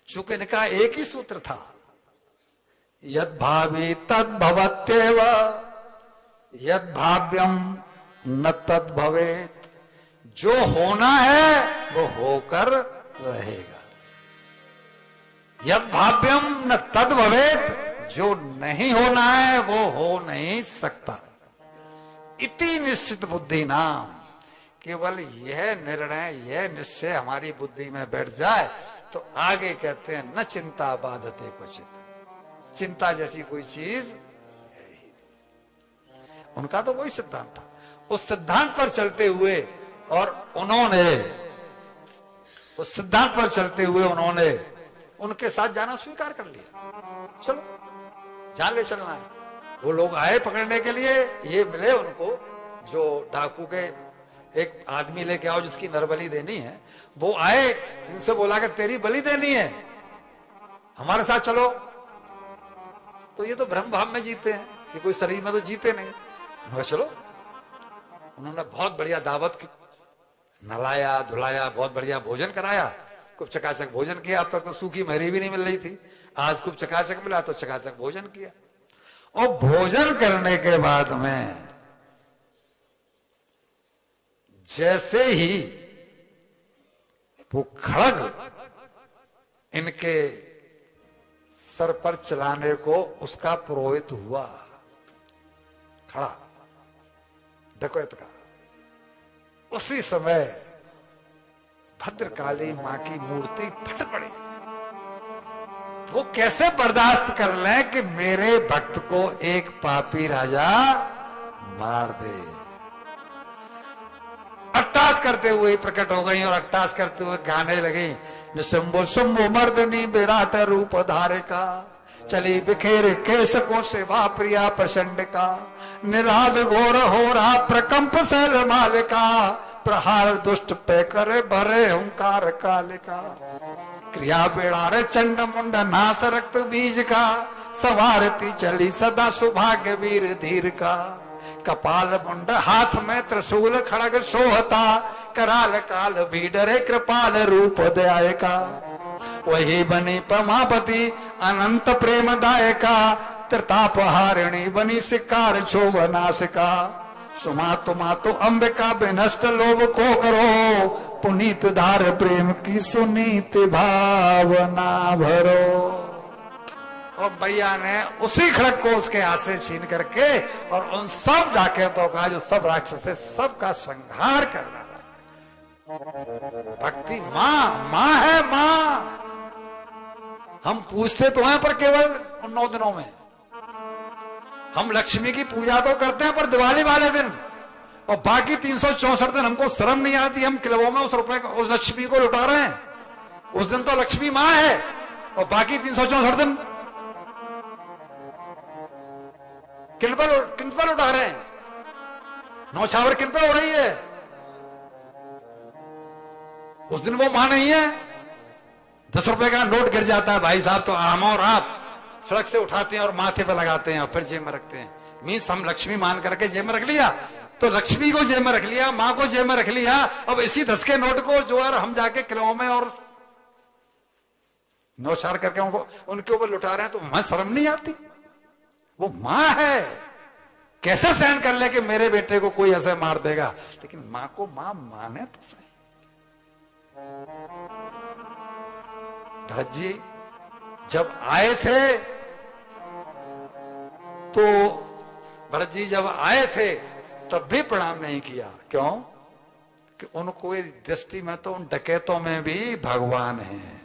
चूंकि इनका एक ही सूत्र था, यद भावी तद भवत्येव, यद भाव्यम न तद भवेत। जो होना है वो होकर रहेगा। यद भाव्यम न तद भवेत, जो नहीं होना है वो हो नहीं सकता। इति निश्चित बुद्धि नाम। केवल यह निर्णय, यह निश्चय हमारी बुद्धि में बैठ जाए तो आगे कहते हैं न चिंता बाधते क्वचित। चिंता जैसी कोई चीज है ही नहीं। उनका तो वही सिद्धांत था। उस सिद्धांत पर चलते हुए और उन्होंने उस सिद्धांत पर चलते हुए उन्होंने उनके साथ जाना स्वीकार कर लिया। चलो जान ले चलना है। वो लोग आए पकड़ने के लिए, ये मिले उनको जो डाकू के एक आदमी लेके आओ जिसकी नरबली देनी है। वो आए, इनसे बोला कि तेरी बलि देनी है, हमारे साथ चलो। तो ये तो ब्रह्म भाव में जीते हैं, ये कोई शरीर में तो जीते नहीं। उन्होंने चलो। उन्होंने बहुत बढ़िया दावत की, नलाया धुलाया, बहुत बढ़िया भोजन कराया, खूब चकाचक भोजन किया। अब तक तो सूखी महरी भी नहीं मिल रही थी, आज खूब चकाचक मिला तो चकाचक भोजन किया। और भोजन करने के बाद में जैसे ही वो खड़ग इनके सर पर चलाने को उसका पुरोहित हुआ, खड़ा डकैत का, उसी समय भद्रकाली मां की मूर्ति फट पड़ी। वो कैसे बर्दाश्त कर लें कि मेरे भक्त को एक पापी राजा मार दे। अट्टास करते हुए प्रकट हो गई और अट्टास करते हुए गाने लगी। निशंभो शंभो मर्दनी विराट रूप धारे का, चली बिखेर केस को सेवा प्रिया प्रचंड का, निराध घोर हो रहा प्रकंप शैल मालिका, प्रहार दुष्ट पे करे भरे हुंकार कालिका, क्रिया बेड़ारे चंड मुंड नास रक्त बीज का, सवारती चली सदा सौभाग्य वीर धीर का, कपाल मुंड हाथ में त्रिशूल खड़ग सोहता, कराल काल भी डरे कृपाल रूप दयाय का, वही बनी परमापति अनंत प्रेम दायका, त्रिताप हारिणी बनी शिकार शोभनाशिका, सुमातु मातु अंबिका विनष्ट लोभ को करो, पुनीत धार प्रेम की सुनीत भावना भरो। और भैया ने उसी खड़क को उसके हाथ से छीन करके और उन सब डाकैतों का, जो सब राक्षस थे, सबका संहार कर डाला। भक्ति माँ है माँ। हम पूछते तो हैं पर केवल उन 9 दिनों में। हम लक्ष्मी की पूजा तो करते हैं पर दिवाली वाले दिन, और बाकी 364 दिन हमको शर्म नहीं आती। हम क्लबों में उस रुपए उस लक्ष्मी को लुटा रहे हैं। उस दिन तो लक्ष्मी माँ है और बाकी 364 दिन किन पर उठा रहे हैं, नौछावर किन पर हो रही है। उस दिन वो मां नहीं है। 10 रुपए का नोट गिर जाता है भाई साहब, तो हम और आप सड़क से उठाते हैं और माथे पे लगाते हैं और फिर जेब में रखते हैं। मीन्स हम लक्ष्मी मान करके जेब में रख लिया, तो लक्ष्मी को जेब में रख लिया, मां को जेब में रख लिया। अब इसी 10 के नोट को जो है हम जाके किलों में और नौछार करके उनके ऊपर लुटा रहे हैं, तो हमें शर्म नहीं आती। वो मां है, कैसे सहन कर ले कि मेरे बेटे को कोई ऐसे मार देगा। लेकिन मां को मां माने तो सही। भरत जी जब आए थे तो भरत जी जब आए थे तब भी प्रणाम नहीं किया। क्यों? कि उनको दृष्टि में तो उन डकैतों में भी भगवान है।